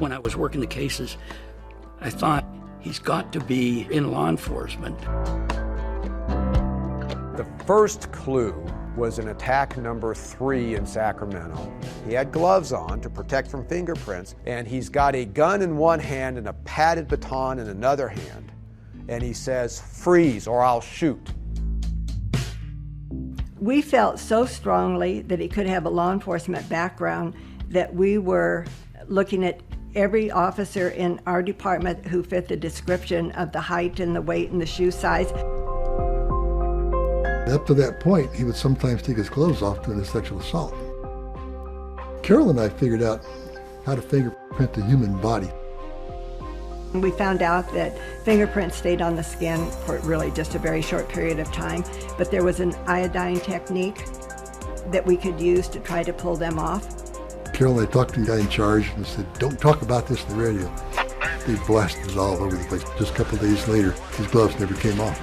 When I was working the cases, I thought he's got to be in law enforcement. The first clue was in attack number 3 in Sacramento. He had gloves on to protect from fingerprints, and he's got a gun in one hand and a padded baton in another hand. And he says, "Freeze or I'll shoot." We felt so strongly that he could have a law enforcement background that we were looking at every officer in our department who fit the description of the height and the weight and the shoe size. Up to that point, he would sometimes take his clothes off during a sexual assault. Carol and I figured out how to fingerprint the human body. We found out that fingerprints stayed on the skin for really just a very short period of time, but there was an iodine technique that we could use to try to pull them off. Carol and I talked to the guy in charge and said, "Don't talk about this on the radio." They blasted us all over the place. Just a couple of days later, his gloves never came off.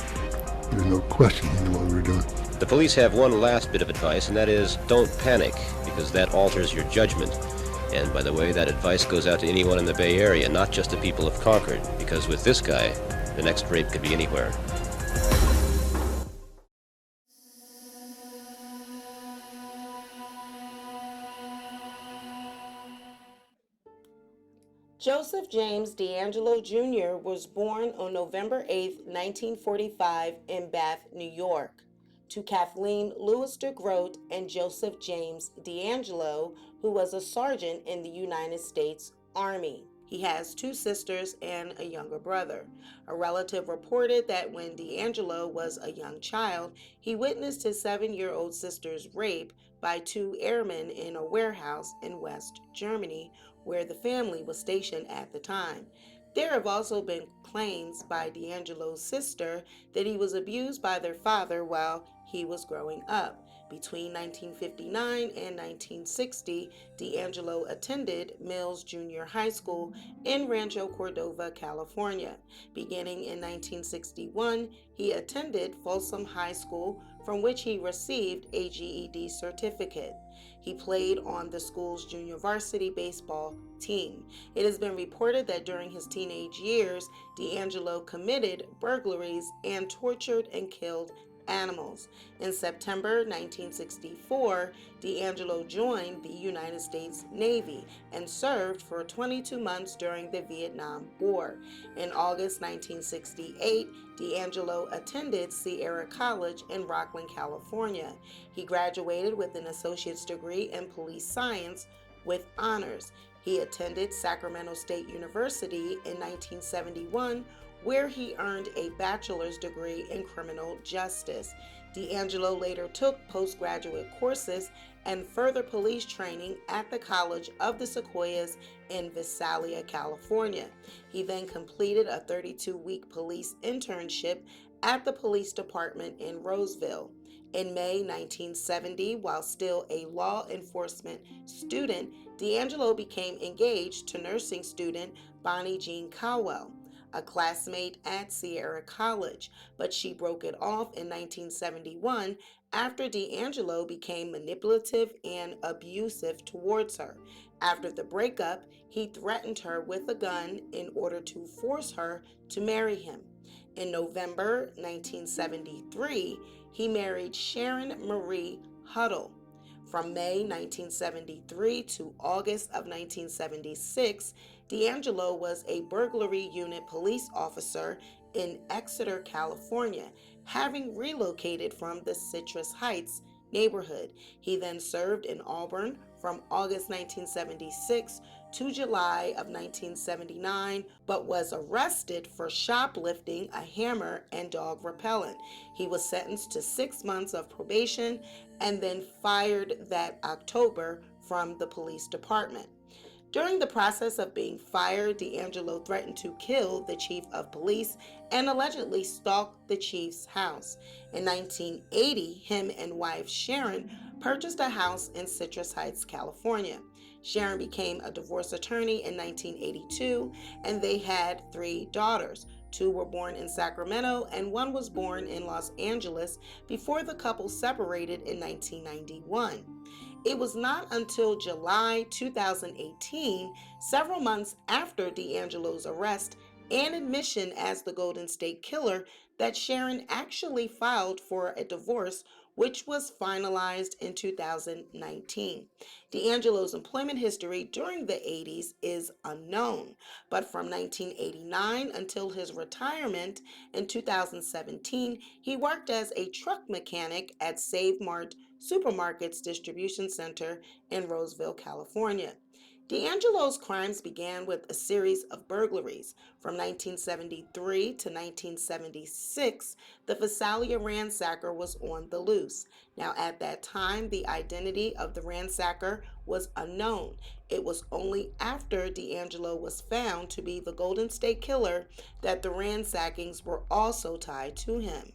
There was no question he knew what we were doing. The police have one last bit of advice, and that is don't panic, because that alters your judgment. And by the way, that advice goes out to anyone in the Bay Area, not just the people of Concord, because with this guy, the next rape could be anywhere. Joseph James DeAngelo Jr. was born on November 8, 1945 in Bath, New York, to Kathleen Lewis DeGroat and Joseph James DeAngelo, who was a sergeant in the United States Army. He has 2 sisters and a younger brother. A relative reported that when DeAngelo was a young child, he witnessed his 7-year-old sister's rape by 2 airmen in a warehouse in West Germany, where the family was stationed at the time. There have also been claims by DeAngelo's sister that he was abused by their father while he was growing up. Between 1959 and 1960, DeAngelo attended Mills Junior High School in Rancho Cordova, California. Beginning in 1961, he attended Folsom High School, from which he received a GED certificate. He played on the school's junior varsity baseball team. It has been reported that during his teenage years, DeAngelo committed burglaries and tortured and killed animals. In September 1964, DeAngelo joined the United States Navy and served for 22 months during the Vietnam War. In August 1968, DeAngelo attended Sierra College in Rocklin, California. He graduated with an associate's degree in police science with honors. He attended Sacramento State University in 1971, where he earned a bachelor's degree in criminal justice. DeAngelo later took postgraduate courses and further police training at the College of the Sequoias in Visalia, California. He then completed a 32-week police internship at the police department in Roseville. In May 1970, while still a law enforcement student, DeAngelo became engaged to nursing student Bonnie Jean Cowell, a classmate at Sierra College, but she broke it off in 1971 after DeAngelo became manipulative and abusive towards her. After the breakup, he threatened her with a gun in order to force her to marry him. In November 1973, he married Sharon Marie Huddle. From May 1973 to August of 1976, DeAngelo was a burglary unit police officer in Exeter, California, having relocated from the Citrus Heights neighborhood. He then served in Auburn from August 1976 to July of 1979, but was arrested for shoplifting a hammer and dog repellent. He was sentenced to 6 months of probation and then fired that October from the police department. During the process of being fired, DeAngelo threatened to kill the chief of police and allegedly stalked the chief's house. In 1980, him and wife Sharon purchased a house in Citrus Heights, California. Sharon became a divorce attorney in 1982, and they had 3 daughters. 2 were born in Sacramento, and 1 was born in Los Angeles before the couple separated in 1991. It was not until July 2018, several months after DeAngelo's arrest and admission as the Golden State Killer, that Sharon actually filed for a divorce, which was finalized in 2019. DeAngelo's employment history during the 80s is unknown, but from 1989 until his retirement in 2017, he worked as a truck mechanic at Save Mart Supermarkets Distribution Center in Roseville, California. DeAngelo's crimes began with a series of burglaries. From 1973 to 1976, the Visalia ransacker was on the loose. Now, at that time, the identity of the ransacker was unknown. It was only after DeAngelo was found to be the Golden State Killer that the ransackings were also tied to him.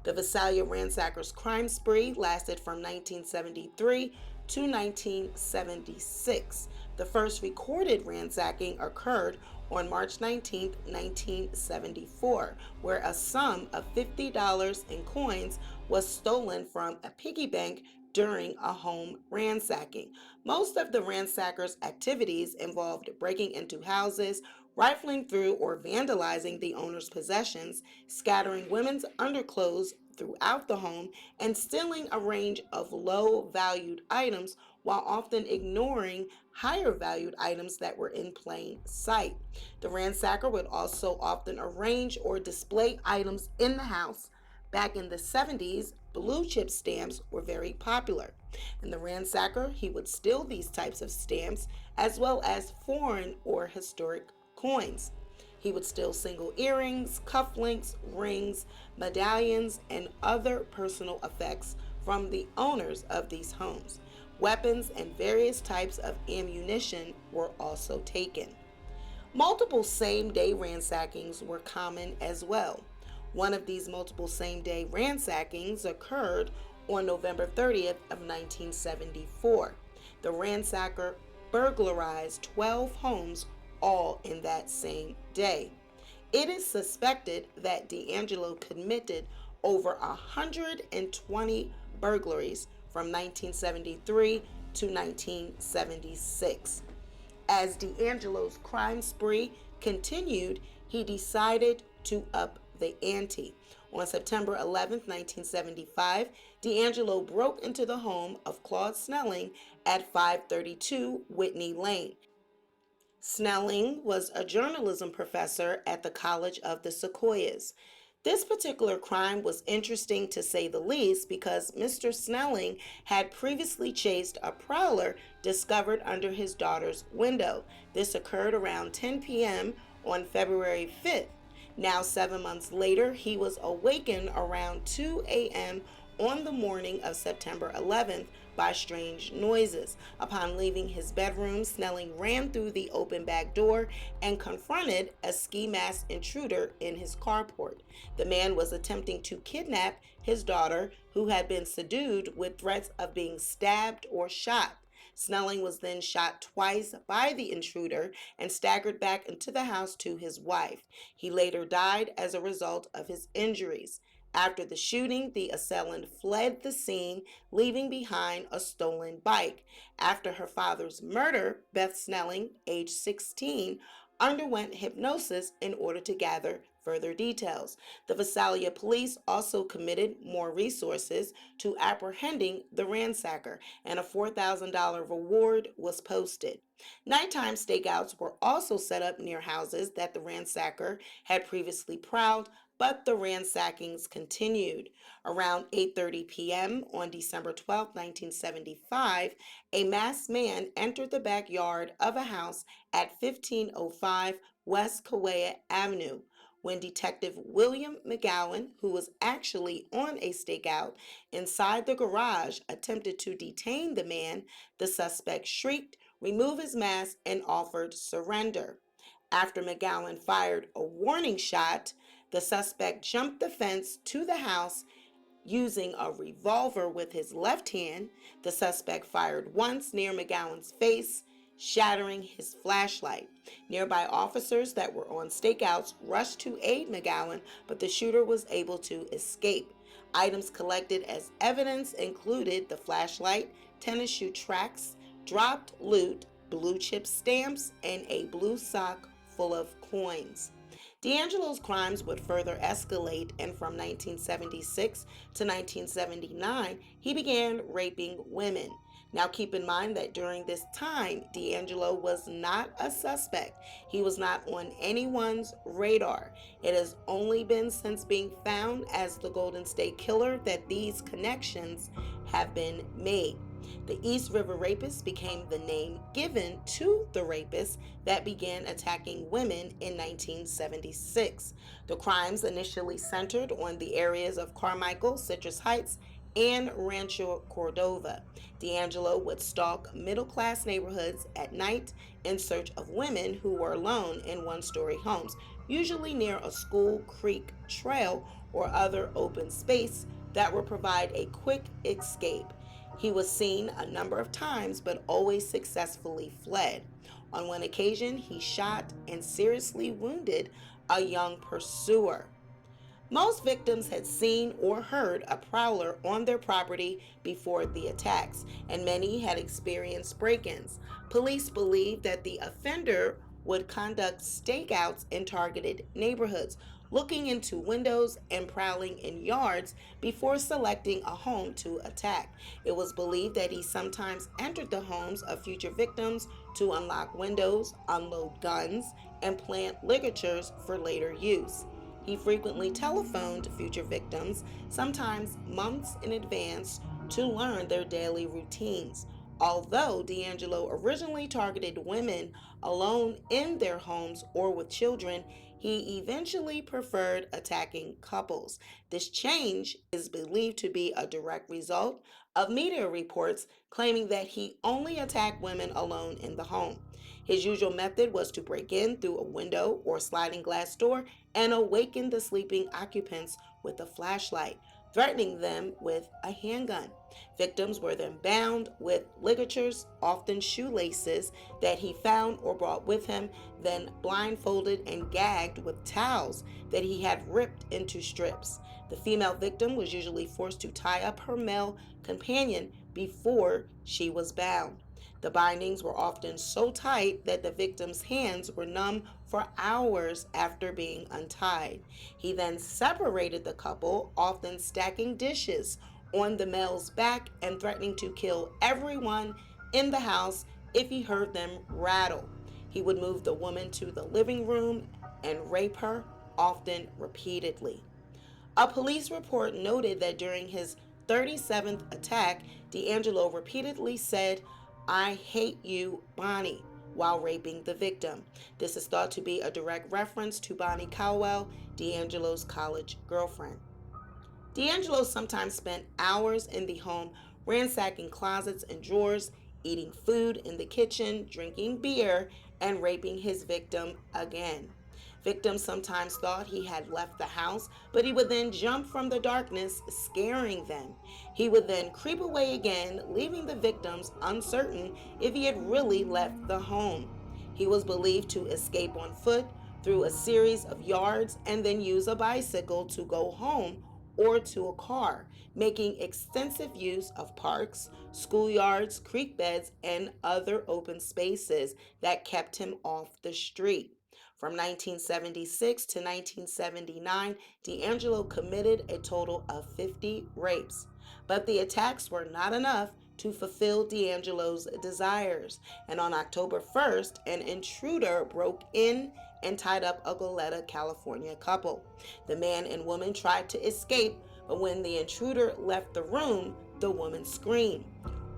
The Visalia ransacker's crime spree lasted from 1973 to 1976. The first recorded ransacking occurred on March 19, 1974, where a sum of $50 in coins was stolen from a piggy bank during a home ransacking. Most of the ransacker's activities involved breaking into houses, rifling through or vandalizing the owner's possessions, scattering women's underclothes throughout the home, and stealing a range of low-valued items while often ignoring higher-valued items that were in plain sight. The ransacker would also often arrange or display items in the house. Back in the 70s, blue chip stamps were very popular. And the ransacker, he would steal these types of stamps as well as foreign or historic coins. He would steal single earrings, cufflinks, rings, medallions, and other personal effects from the owners of these homes. Weapons and various types of ammunition were also taken. Multiple same-day ransackings were common as well. One of these multiple same-day ransackings occurred on November 30th of 1974. The ransacker burglarized 12 homes all in that same day. It is suspected that DeAngelo committed over 120 burglaries from 1973 to 1976. As DeAngelo's crime spree continued, he decided to up the ante. On September 11, 1975, DeAngelo broke into the home of Claude Snelling at 532 Whitney Lane. Snelling was a journalism professor at the College of the Sequoias. This particular crime was interesting to say the least because Mr. Snelling had previously chased a prowler discovered under his daughter's window. This occurred around 10 p.m. on February 5th. Now, 7 months later, he was awakened around 2 a.m. on the morning of September 11th by strange noises. Upon leaving his bedroom, Snelling ran through the open back door and confronted a ski mask intruder in his carport. The man was attempting to kidnap his daughter, who had been subdued with threats of being stabbed or shot. Snelling was then shot twice by the intruder and staggered back into the house to his wife. He later died as a result of his injuries. After the shooting, the assailant fled the scene, leaving behind a stolen bike. After her father's murder, Beth Snelling, age 16, underwent hypnosis in order to gather further details. The Visalia police also committed more resources to apprehending the ransacker, and a $4,000 reward was posted. Nighttime stakeouts were also set up near houses that the ransacker had previously prowled, but the ransackings continued. Around 8:30 p.m. on December 12, 1975, a masked man entered the backyard of a house at 1505 West Kauai Avenue. When Detective William McGowan, who was actually on a stakeout inside the garage, attempted to detain the man, the suspect shrieked, removed his mask, and offered surrender. After McGowan fired a warning shot, the suspect jumped the fence to the house using a revolver with his left hand. The suspect fired once near McGowan's face, shattering his flashlight. Nearby officers that were on stakeouts rushed to aid McGowan, but the shooter was able to escape. Items collected as evidence included the flashlight, tennis shoe tracks, dropped loot, blue chip stamps, and a blue sock full of coins. DeAngelo's crimes would further escalate, and from 1976 to 1979, he began raping women. Now keep in mind that during this time, DeAngelo was not a suspect. He was not on anyone's radar. It has only been since being found as the Golden State Killer that these connections have been made. The East River Rapists became the name given to the rapists that began attacking women in 1976. The crimes initially centered on the areas of Carmichael, Citrus Heights, and Rancho Cordova. DeAngelo would stalk middle-class neighborhoods at night in search of women who were alone in one-story homes, usually near a school, creek, trail, or other open space that would provide a quick escape. He was seen a number of times but always successfully fled. On one occasion, he shot and seriously wounded a young pursuer. Most victims had seen or heard a prowler on their property before the attacks, and many had experienced break-ins. Police believed that the offender would conduct stakeouts in targeted neighborhoods, looking into windows and prowling in yards before selecting a home to attack. It was believed that he sometimes entered the homes of future victims to unlock windows, unload guns, and plant ligatures for later use. He frequently telephoned future victims, sometimes months in advance, to learn their daily routines. Although DeAngelo originally targeted women alone in their homes or with children, he eventually preferred attacking couples. This change is believed to be a direct result of media reports claiming that he only attacked women alone in the home. His usual method was to break in through a window or sliding glass door and awaken the sleeping occupants with a flashlight, threatening them with a handgun. Victims were then bound with ligatures, often shoelaces, that he found or brought with him, then blindfolded and gagged with towels that he had ripped into strips. The female victim was usually forced to tie up her male companion before she was bound. The bindings were often so tight that the victim's hands were numb for hours after being untied. He then separated the couple, often stacking dishes on the male's back and threatening to kill everyone in the house if he heard them rattle. He would move the woman to the living room and rape her, often repeatedly. A police report noted that during his 37th attack, DeAngelo repeatedly said, "I hate you, Bonnie," while raping the victim. This is thought to be a direct reference to Bonnie Caldwell, DeAngelo's college girlfriend. DeAngelo sometimes spent hours in the home ransacking closets and drawers, eating food in the kitchen, drinking beer, and raping his victim again. Victims sometimes thought he had left the house, but he would then jump from the darkness, scaring them. He would then creep away again, leaving the victims uncertain if he had really left the home. He was believed to escape on foot through a series of yards and then use a bicycle to go home or to a car, making extensive use of parks, schoolyards, creek beds, and other open spaces that kept him off the street. From 1976 to 1979, DeAngelo committed a total of 50 rapes. But the attacks were not enough to fulfill DeAngelo's desires, and on October 1st, an intruder broke in and tied up a Goleta, California couple. The man and woman tried to escape, but when the intruder left the room, the woman screamed.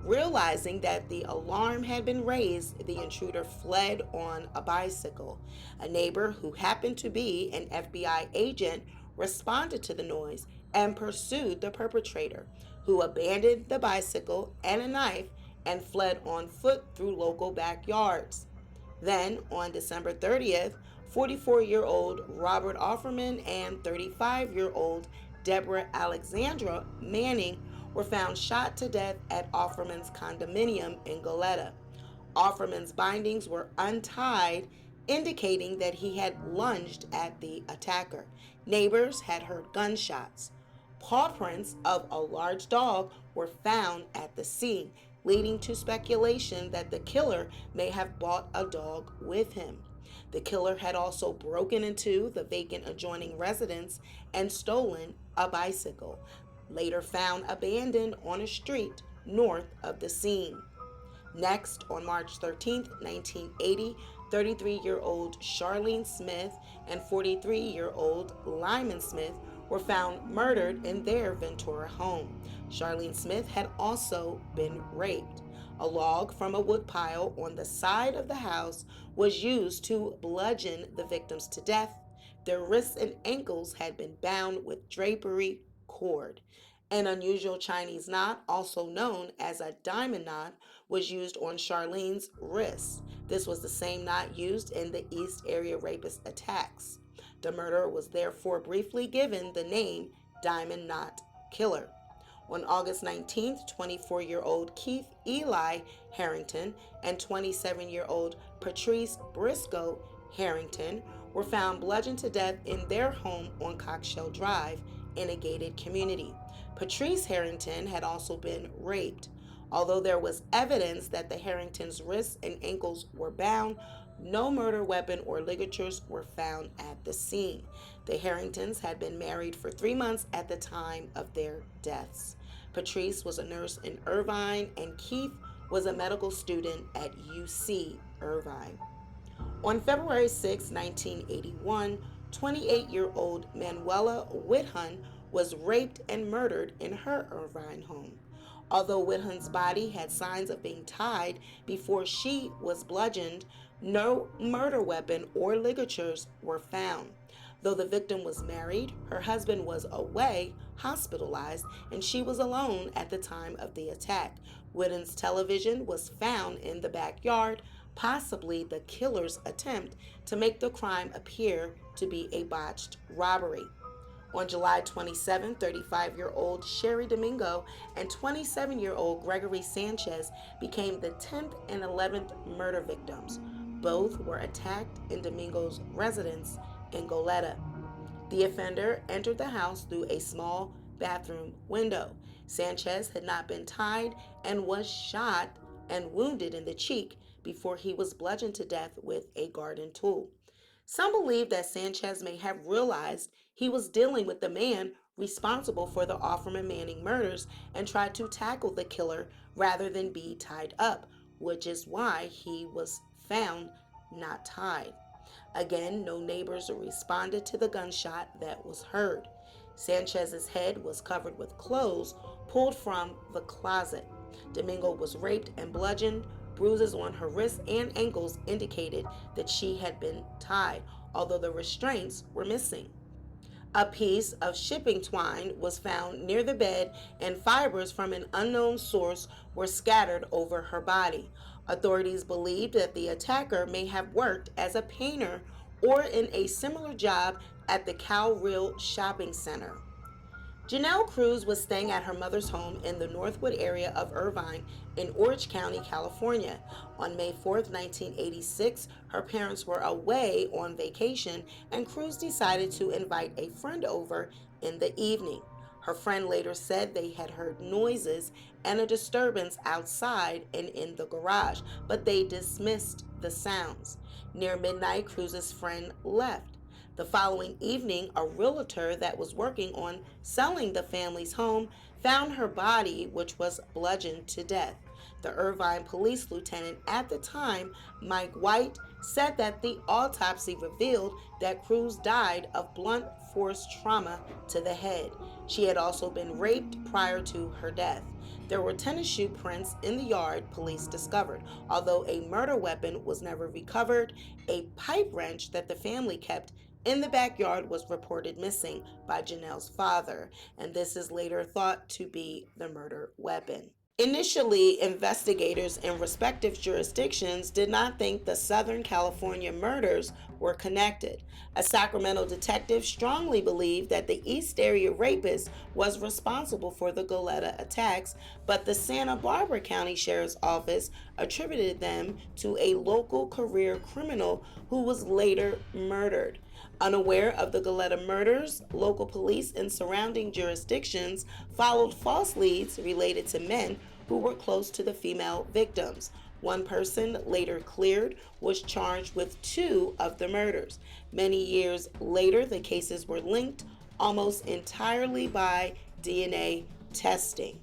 Realizing that the alarm had been raised, the intruder fled on a bicycle. A neighbor who happened to be an FBI agent responded to the noise and pursued the perpetrator, who abandoned the bicycle and a knife and fled on foot through local backyards. Then, on December 30th, 44-year-old Robert Offerman and 35-year-old Deborah Alexandra Manning were found shot to death at Offerman's condominium in Goleta. Offerman's bindings were untied, indicating that he had lunged at the attacker. Neighbors had heard gunshots. Paw prints of a large dog were found at the scene, leading to speculation that the killer may have brought a dog with him. The killer had also broken into the vacant adjoining residence and stolen a bicycle, later found abandoned on a street north of the scene. Next, on March 13, 1980, 33-year-old Charlene Smith and 43-year-old Lyman Smith were found murdered in their Ventura home. Charlene Smith had also been raped. A log from a woodpile on the side of the house was used to bludgeon the victims to death. Their wrists and ankles had been bound with drapery cord. An unusual Chinese knot, also known as a diamond knot, was used on Charlene's wrist. This was the same knot used in the East Area Rapist attacks. The murderer was therefore briefly given the name Diamond Knot Killer. On August 19th, 24-year-old Keith Eli Harrington and 27-year-old Patrice Briscoe Harrington were found bludgeoned to death in their home on Cockshell Drive in a gated community. Patrice Harrington had also been raped. Although there was evidence that the Harringtons' wrists and ankles were bound, no murder weapon or ligatures were found at the scene. The Harringtons had been married for 3 months at the time of their deaths. Patrice was a nurse in Irvine, and Keith was a medical student at UC Irvine. On February 6, 1981, 28-year-old Manuela Whithun was raped and murdered in her Irvine home. Although Whithun's body had signs of being tied before she was bludgeoned, no murder weapon or ligatures were found. Though the victim was married, her husband was away, hospitalized, and she was alone at the time of the attack. Whithun's television was found in the backyard, possibly the killer's attempt to make the crime appear to be a botched robbery. On July 27, 35-year-old Sherry Domingo and 27-year-old Gregory Sanchez became the 10th and 11th murder victims. Both were attacked in Domingo's residence in Goleta. The offender entered the house through a small bathroom window. Sanchez had not been tied and was shot and wounded in the cheek before he was bludgeoned to death with a garden tool. Some believe that Sanchez may have realized he was dealing with the man responsible for the Offerman Manning murders and tried to tackle the killer rather than be tied up, which is why he was found not tied. Again, no neighbors responded to the gunshot that was heard. Sanchez's head was covered with clothes pulled from the closet. Domingo was raped and bludgeoned. Bruises on her wrists and ankles indicated that she had been tied, although the restraints were missing. A piece of shipping twine was found near the bed, and fibers from an unknown source were scattered over her body. Authorities believed that the attacker may have worked as a painter or in a similar job at the Cal Real Shopping Center. Janelle Cruz was staying at her mother's home in the Northwood area of Irvine in Orange County, California. On May 4, 1986, her parents were away on vacation, and Cruz decided to invite a friend over in the evening. Her friend later said they had heard noises and a disturbance outside and in the garage, but they dismissed the sounds. Near midnight, Cruz's friend left. The following evening, a realtor that was working on selling the family's home found her body, which was bludgeoned to death. The Irvine police lieutenant at the time, Mike White, said that the autopsy revealed that Cruz died of blunt force trauma to the head. She had also been raped prior to her death. There were tennis shoe prints in the yard police discovered. Although a murder weapon was never recovered, a pipe wrench that the family kept in the backyard was reported missing by Janelle's father, and this is later thought to be the murder weapon. Initially, investigators in respective jurisdictions did not think the Southern California murders were connected. A Sacramento detective strongly believed that the East Area rapist was responsible for the Goleta attacks, but the Santa Barbara County Sheriff's Office attributed them to a local career criminal who was later murdered. Unaware of the Goleta murders, local police in surrounding jurisdictions followed false leads related to men who were close to the female victims. One person, later cleared, was charged with 2 of the murders. Many years later, the cases were linked almost entirely by DNA testing.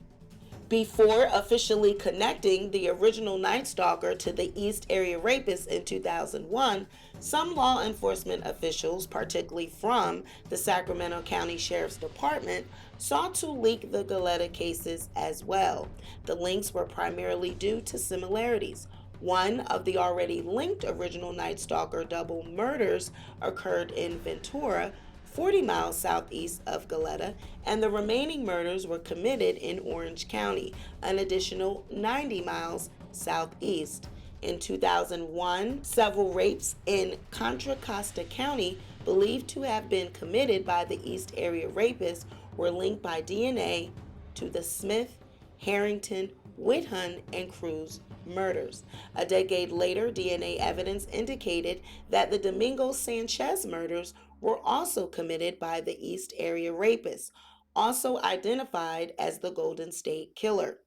Before officially connecting the original Night Stalker to the East Area Rapist in 2001, some law enforcement officials, particularly from the Sacramento County Sheriff's Department, sought to leak the Goleta cases as well. The links were primarily due to similarities. One of the already linked original Night Stalker double murders occurred in Ventura, 40 miles southeast of Goleta, and the remaining murders were committed in Orange County, an additional 90 miles southeast. In 2001, several rapes in Contra Costa County, believed to have been committed by the East Area Rapist, were linked by DNA to the Smith, Harrington, Whithun, and Cruz murders. A decade later, DNA evidence indicated that the Domingo Sanchez murders were also committed by the East Area Rapist, also identified as the Golden State Killer.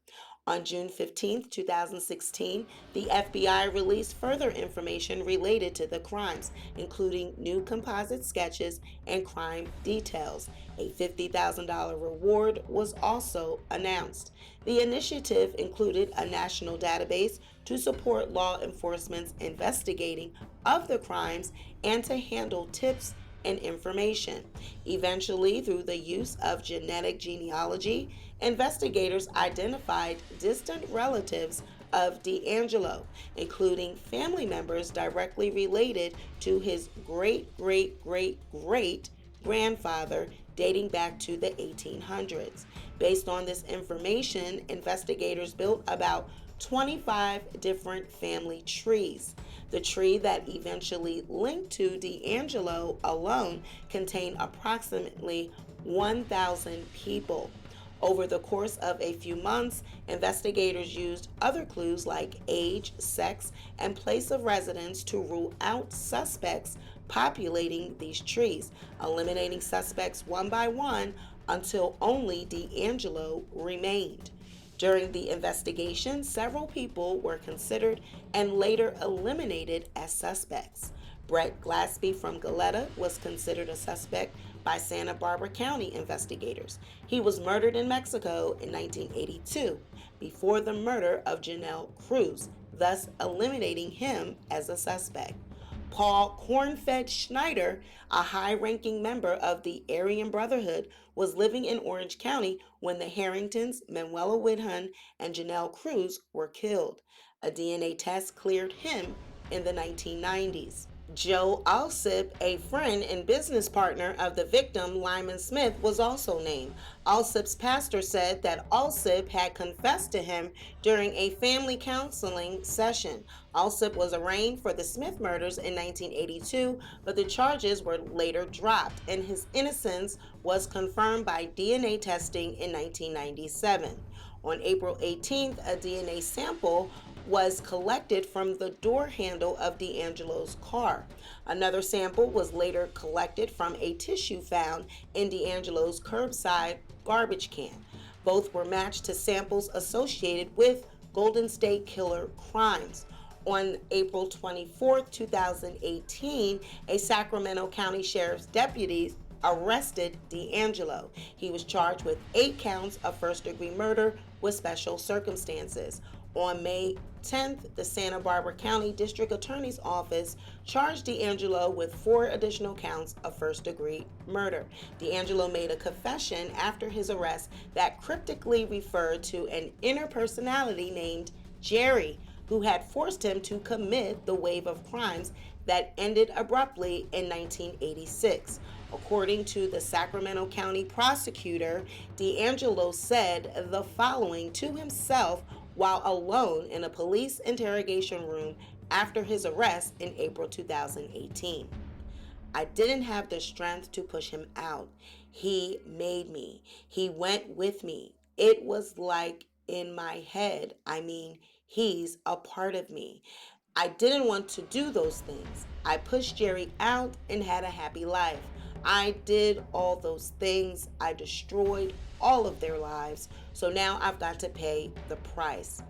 On June 15, 2016, the FBI released further information related to the crimes, including new composite sketches and crime details. A $50,000 reward was also announced. The initiative included a national database to support law enforcement's investigating of the crimes and to handle tips and information. Eventually, through the use of genetic genealogy, investigators identified distant relatives of DeAngelo, including family members directly related to his great-great-great-great grandfather dating back to the 1800s. Based on this information, investigators built about 25 different family trees. The tree that eventually linked to DeAngelo alone contained approximately 1,000 people. Over the course of a few months, investigators used other clues like age, sex, and place of residence to rule out suspects populating these trees, eliminating suspects one by one until only DeAngelo remained. During the investigation, several people were considered and later eliminated as suspects. Brett Glaspie from Goleta was considered a suspect by Santa Barbara County investigators. He was murdered in Mexico in 1982 before the murder of Janelle Cruz, thus eliminating him as a suspect. Paul Cornfed Schneider, a high-ranking member of the Aryan Brotherhood, was living in Orange County when the Harringtons, Manuela Whithun, and Janelle Cruz were killed. A DNA test cleared him in the 1990s. Joe Alsip, a friend and business partner of the victim, Lyman Smith, was also named. Alsip's pastor said that Alsip had confessed to him during a family counseling session. Alsip was arraigned for the Smith murders in 1982, but the charges were later dropped, and his innocence was confirmed by DNA testing in 1997. On April 18th, a DNA sample was collected from the door handle of DeAngelo's car. Another sample was later collected from a tissue found in DeAngelo's curbside garbage can. Both were matched to samples associated with Golden State Killer crimes. On April 24, 2018, a Sacramento County Sheriff's deputy arrested DeAngelo. He was charged with 8 counts of first-degree murder with special circumstances. On May 10th, the Santa Barbara County District Attorney's Office charged DeAngelo with 4 additional counts of first-degree murder. DeAngelo made a confession after his arrest that cryptically referred to an inner personality named Jerry, who had forced him to commit the wave of crimes that ended abruptly in 1986. According to the Sacramento County prosecutor, DeAngelo said the following to himself while alone in a police interrogation room after his arrest in April 2018. I didn't have the strength to push him out. He made me. He went with me. It was like in my head. I mean, he's a part of me. I didn't want to do those things. I pushed Jerry out and had a happy life. I did all those things. I destroyed all of their lives. So now I've got to pay the price.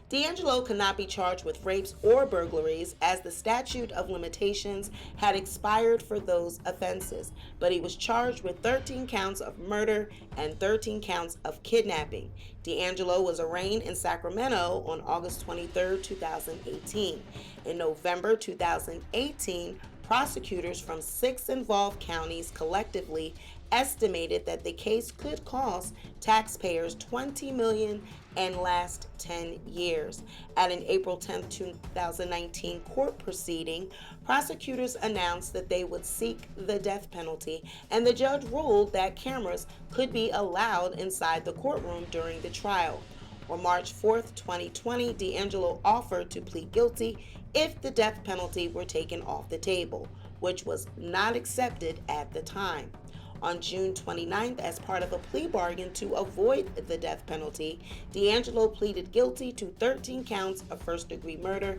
DeAngelo could not be charged with rapes or burglaries as the statute of limitations had expired for those offenses, but he was charged with 13 counts of murder and 13 counts of kidnapping. DeAngelo was arraigned in Sacramento on August 23, 2018. In November 2018, prosecutors from 6 involved counties collectively estimated that the case could cost taxpayers $20 million and last 10 years. At an April 10, 2019 court proceeding, prosecutors announced that they would seek the death penalty, and the judge ruled that cameras could be allowed inside the courtroom during the trial. On March 4, 2020, DeAngelo offered to plead guilty if the death penalty were taken off the table, which was not accepted at the time. On June 29th, as part of a plea bargain to avoid the death penalty, DeAngelo pleaded guilty to 13 counts of first-degree murder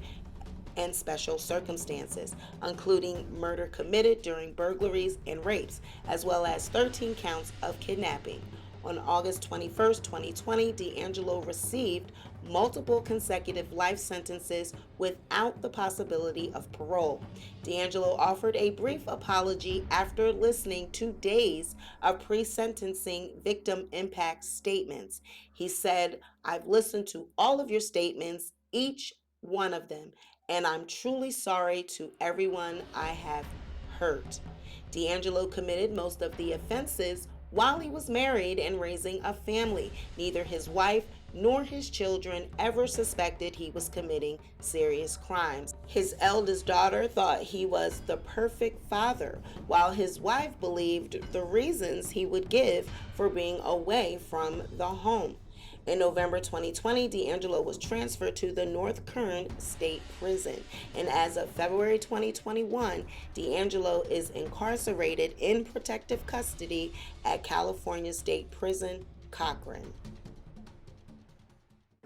and special circumstances, including murder committed during burglaries and rapes, as well as 13 counts of kidnapping. On August 21, 2020, DeAngelo received multiple consecutive life sentences without the possibility of parole. DeAngelo offered a brief apology after listening to days of pre-sentencing victim impact statements. He said, "I've listened to all of your statements, each one of them, and I'm truly sorry to everyone I have hurt." DeAngelo committed most of the offenses while he was married and raising a family. Neither his wife nor his children ever suspected he was committing serious crimes. His eldest daughter thought he was the perfect father, while his wife believed the reasons he would give for being away from the home. In November 2020, DeAngelo was transferred to the North Kern State Prison, and as of February 2021, DeAngelo is incarcerated in protective custody at California State Prison, Cochran.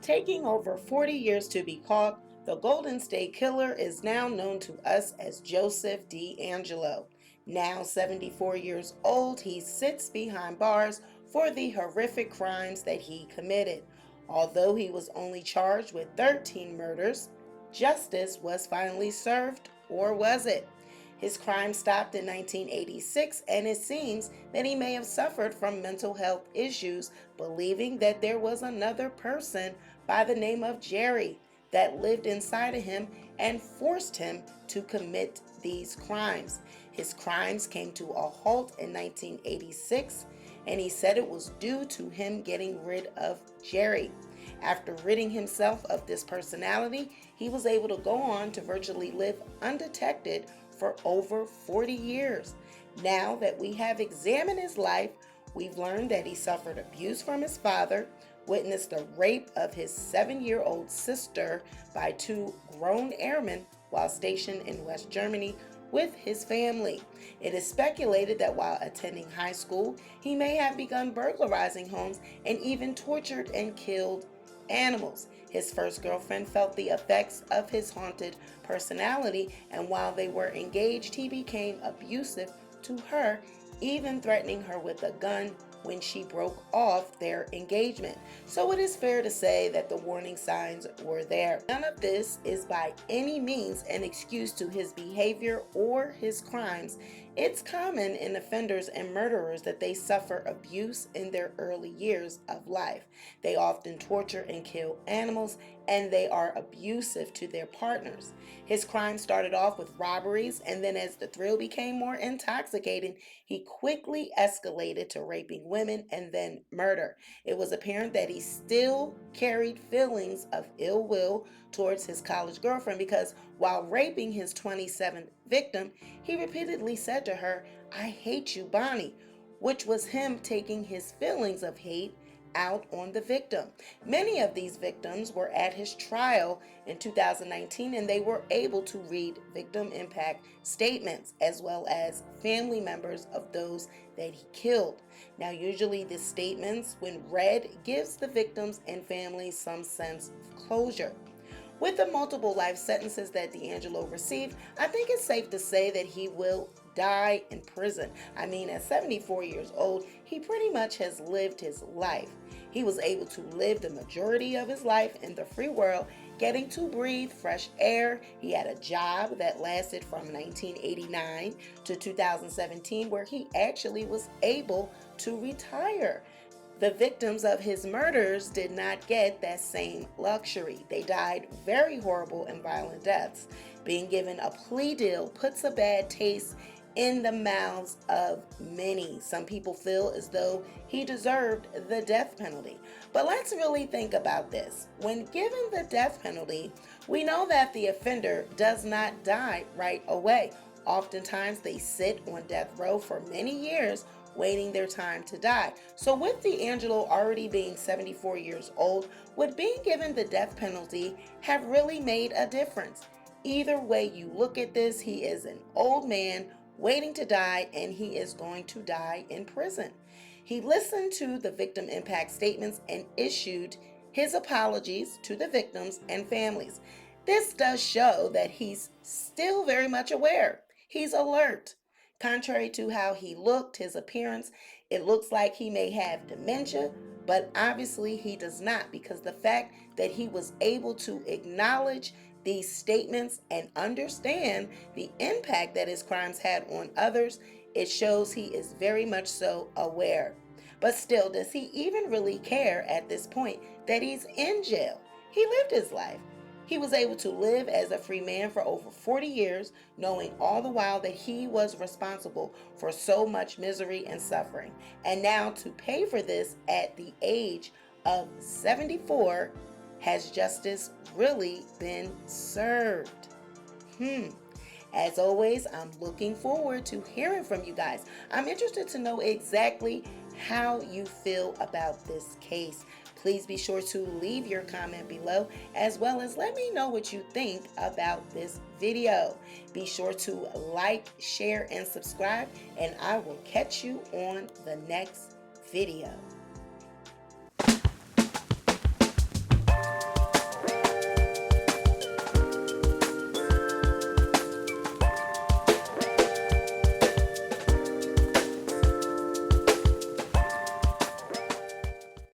Taking over 40 years to be caught, the Golden State Killer is now known to us as Joseph DeAngelo. Now 74 years old, he sits behind bars for the horrific crimes that he committed. Although he was only charged with 13 murders, justice was finally served, or was it? His crime stopped in 1986, and it seems that he may have suffered from mental health issues, believing that there was another person by the name of Jerry that lived inside of him and forced him to commit these crimes. His crimes came to a halt in 1986, and he said it was due to him getting rid of Jerry. After ridding himself of this personality, he was able to go on to virtually live undetected for over 40 years. Now that we have examined his life, we've learned that he suffered abuse from his father, witnessed the rape of his 7-year-old sister by 2 grown airmen while stationed in West Germany with his family. It is speculated that while attending high school, he may have begun burglarizing homes and even tortured and killed animals. His first girlfriend felt the effects of his haunted personality, and while they were engaged, he became abusive to her, even threatening her with a gun when she broke off their engagement. So it is fair to say that the warning signs were there. None of this is by any means an excuse to his behavior or his crimes. It's common in offenders and murderers that they suffer abuse in their early years of life. They often torture and kill animals, and they are abusive to their partners. His crime started off with robberies, and then as the thrill became more intoxicating, he quickly escalated to raping women and then murder. It was apparent that he still carried feelings of ill will towards his college girlfriend, because while raping his 27th victim, he repeatedly said to her, "I hate you, Bonnie," which was him taking his feelings of hate out on the victim. Many of these victims were at his trial in 2019, and they were able to read victim impact statements as well as family members of those that he killed. Now, usually these statements, when read, gives the victims and families some sense of closure. With the multiple life sentences that DeAngelo received, I think it's safe to say that he will die in prison. I mean, at 74 years old, he pretty much has lived his life. He was able to live the majority of his life in the free world, getting to breathe fresh air. He had a job that lasted from 1989 to 2017, where he actually was able to retire. The victims of his murders did not get that same luxury. They died very horrible and violent deaths. Being given a plea deal puts a bad taste in the mouths of many. Some people feel as though he deserved the death penalty. But let's really think about this. When given the death penalty, we know that the offender does not die right away. Oftentimes they sit on death row for many years waiting their time to die. So with DeAngelo already being 74 years old, would being given the death penalty have really made a difference? Either way you look at this, he is an old man waiting to die, and he is going to die in prison. He listened to the victim impact statements and issued his apologies to the victims and families. This does show that he's still very much aware. He's alert. Contrary to how he looked, his appearance, it looks like he may have dementia, but obviously he does not, because the fact that he was able to acknowledge these statements and understand the impact that his crimes had on others, it shows he is very much so aware. But still, does he even really care at this point that he's in jail? He lived his life. He was able to live as a free man for over 40 years, knowing all the while that he was responsible for so much misery and suffering. And now to pay for this at the age of 74, has justice really been served? As always, I'm looking forward to hearing from you guys. I'm interested to know exactly how you feel about this case. Please be sure to leave your comment below, as well as let me know what you think about this video. Be sure to like, share, and subscribe, and I will catch you on the next video.